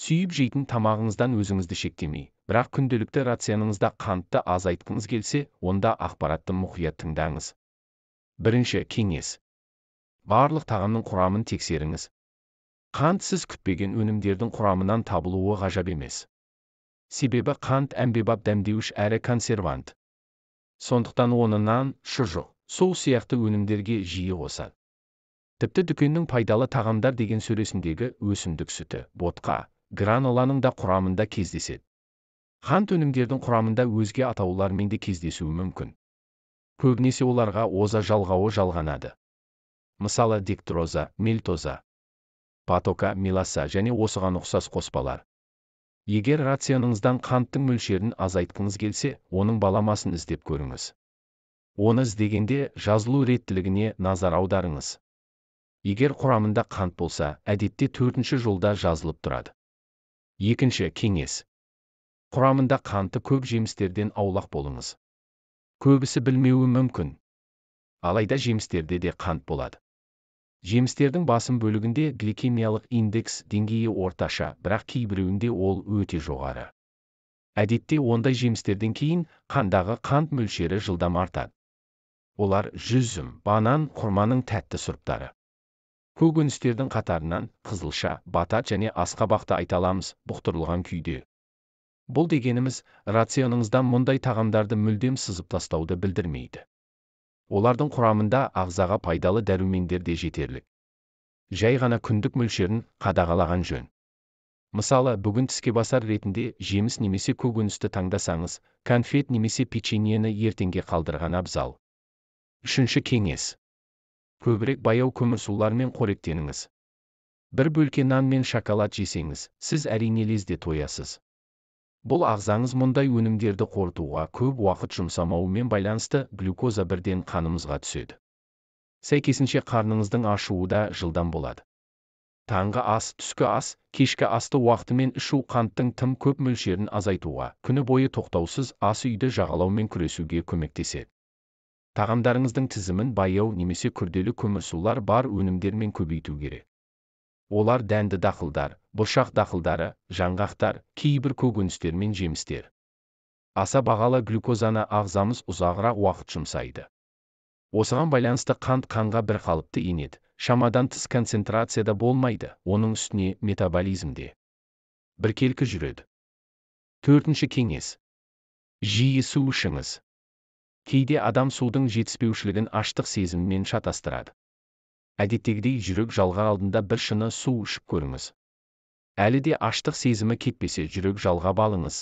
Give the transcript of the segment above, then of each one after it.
Сүйіп жейтін тамағыңыздан өзіңізді шектемей, бірақ күнделікті рационыңызда қантты азайтқыңыз келсе, онда ақпаратты мұқият тыңдаңыз. Бірінші кеңес. Барлық тағамның құрамын тексеріңіз. Қант сіз күтпеген өнімдердің құрамынан табылуы ғажап емес. Себебі қант әмбебап дәмдеуіш әрі консервант. Сондықтан оны нан, шұжық, соус сияқты өнімдерге жиі қосады. Тіпті дүкеннің пайдалы тағамдар деген сөресіндегі өсімдік сүті, ботқа, граноланың да құрамында кездеседі. Қант өнімдердің құрамында өзге атаулармен де кездесуі мүмкін. Көбінесе оларға оза жалғауы жалғанады. Мысалы декстроза, мельтоза, патока, меласа және осыған ұқсас қоспалар. Егер рационыңыздан қанттың мөлшерін азайтқыңыз келсе, оның баламасын іздеп көріңіз. Оны іздегенде жазылу реттілігіне назар аударыңыз. Егер құрамында қант болса, әдетте 4-ші жолда жазылып тұрады. Екінші кеңес. Құрамында қанты көп жемістерден аулақ болыңыз. Көбісі білмеуі мүмкін. Алайда жемістерде де қант болады. Жемістердің басым бөлігінде гликемиялық индекс деңгейі орташа, бірақ кейбіреуінде ол өте жоғары. Әдетте ондай жемістерден кейін қандағы қант мөлшері жылдам артады. Олар жүзім, банан, құрманың тәтті сұрыптары. Көкөністердің қатарынан қызылша, батат және асқабақты айта аламыз, бұқтырылған күйде. Бұл дегеніміз, рационыңыздан мұндай тағамдарды мүлдем сызып тастауды білдірмейді. Олардың құрамында ағзаға пайдалы дәрумендер де жетерлік. Жай ғана күндік мөлшерін қадағалаған жөн. Мысалы, бүгін тіске басар ретінде жеміс немесе көкөністі таңдасаңыз, конфет немесе печеньені ертеңге қалдырған абзал. Үшінші кеңес. Көбірек баяу көмірсулармен қоректеніңіз. Бір бөлке нан мен шоколад жесеңіз, сіз әрине лезде тоясыз. Бұл ағзаңыз мұндай өнімдерді қорытуға көп уақыт жұмсамауымен байланысты глюкоза бірден қанымызға түседі. Сәйкесінше қарныңыздың ашуы да жылдам болады. Таңғы ас, түскі ас, кешкі асты уақытымен ішу қанттың тым көп мөлшерін азайтуға, күні бойы тоқтаусыз ас үйді жағалаумен күресуге көмектеседі. Тағамдарыңыздың тізімін баяу немесе күрделі көмірсулар бар өнімдермен көбейту керек. Олар дәнді дақылдар, бұршақ дақылдары, жаңғақтар, кейбір көкөністер мен жемістер. Аса бағалы глюкозаны ағзамыз ұзағырақ уақыт жұмсайды. Осыған байланысты қант қанға бір қалыпты енеді, шамадан тыс концентрацияда болмайды, оның үстіне метаболизмде біркелкі жүреді. Төртінші кеңес. Жиі су ішіңіз. Кейде адам судың жетіспеушілігін аштық сезіммен шатастырады. Әдеттегідей жүрек жалға алдында бір шыны су ішіп көріңіз. Әлі де аштық сезімі кетпесе жүрек жалғап алыңыз.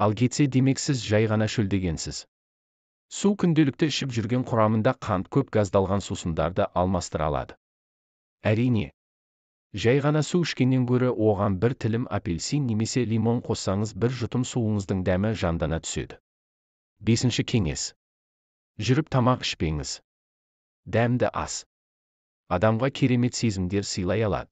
Ал кетсе демек сіз жай ғана шөлдегенсіз. Су күнделікті ішіп жүрген құрамында қант көп газдалған сусындарды алмастыра алады. Әрине, жай ғана су ішкеннен гөрі оған бір тілім апельсин немесе лимон қоссаңыз бір жұтым суыңыздың дәмі жандана түседі. Бесінші кеңес. Жүріп тамақ ішпеңіз. Дәмді ас адамға керемет сезімдер сыйлай алады.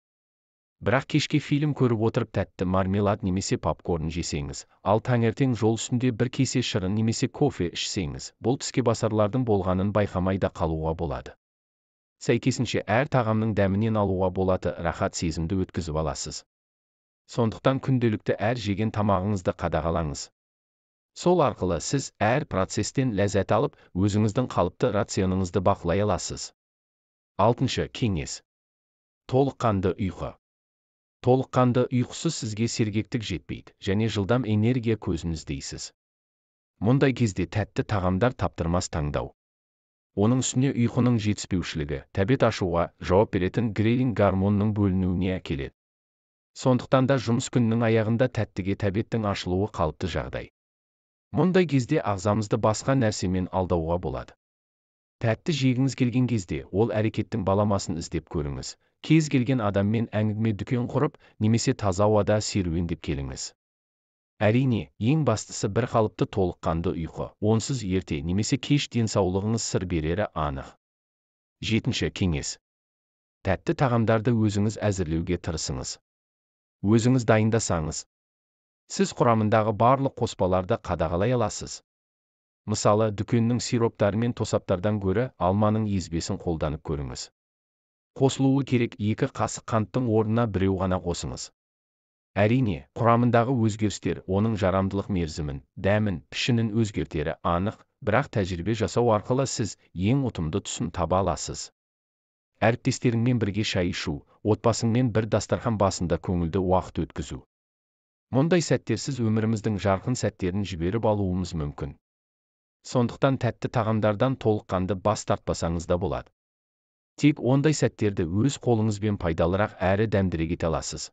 Бірақ кешке фильм көріп отырып тәтті мармелад немесе попкорн жесеңіз, ал таңертең жол үстінде бір кесе шырын немесе кофе ішсеңіз, бұл тіске басарлардың болғанын байқамай да қалуға болады. Сәйкесінше әр тағамның дәмінен алуға болатын рахат сезімді өткізіп аласыз. Сондықтан күнделікті әр жеген тамағыңызды қадағалаңыз. Сол арқылы сіз әр процестен ләззат алып, өзіңіздің қалыпты рационыңызды бақылай аласыз. Алтыншы кеңес. Толыққанды ұйқы. Толыққанды ұйқысыз сізге сергектік жетпейді және жылдам энергия көзін іздейсіз. Мұндай кезде тәтті тағамдар таптырмас таңдау. Оның үстіне ұйқының жетіспеушілігі тәбет ашуға жауап беретін грелин гормонының бөлінуіне әкеледі. Сондықтан да жұмыс күнінің аяғында тәттіге тәбеттің ашылуы қалыпты жағдай. Мұндай кезде ағзамызды басқа нәрсемен алдауға болады. Тәтті жегіңіз келген кезде ол әрекеттің баламасын іздеп көріңіз. Кез келген адаммен әңгіме дүкен құрып, немесе таза ауада серуендеп келіңіз. Әрине, ең бастысы бір қалыпты толыққанды ұйқы. Онсыз ерте немесе кеш денсаулығыңыз сыр берері анық. Жетінші кеңес. Тәтті тағамдарды өзіңіз әзірлеуге тырысыңыз. Өзіңіз дайындасаңыз, сіз құрамындағы барлық қоспаларды қадағалай аласыз. Мысалы, дүкеннің сироптары мен тосаптардан гөрі алманың езбесін қолданып көріңіз. Қосылуы керек 2 қасық қанттың орнына біреу ғана қосыңыз. Әрине, құрамындағы өзгерістер оның жарамдылық мерзімін, дәмін, пішінін өзгертері анық, бірақ тәжірибе жасау арқылы сіз ең ұтымды тұсын таба аласыз. Әріптестеріңмен бірге шай ішу, отбасыңмен бір дастархан басында көңілді уақыт өткізу. Мұндай сәттерсіз өміріміздің жарқын сәттерін жіберіп алуымыз мүмкін. Сондықтан тәтті тағамдардан толыққанды бас тартпасаңыз да болады. Тек ондай сәттерді өз қолыңызбен пайдалырақ әрі дәмдіре кете аласыз.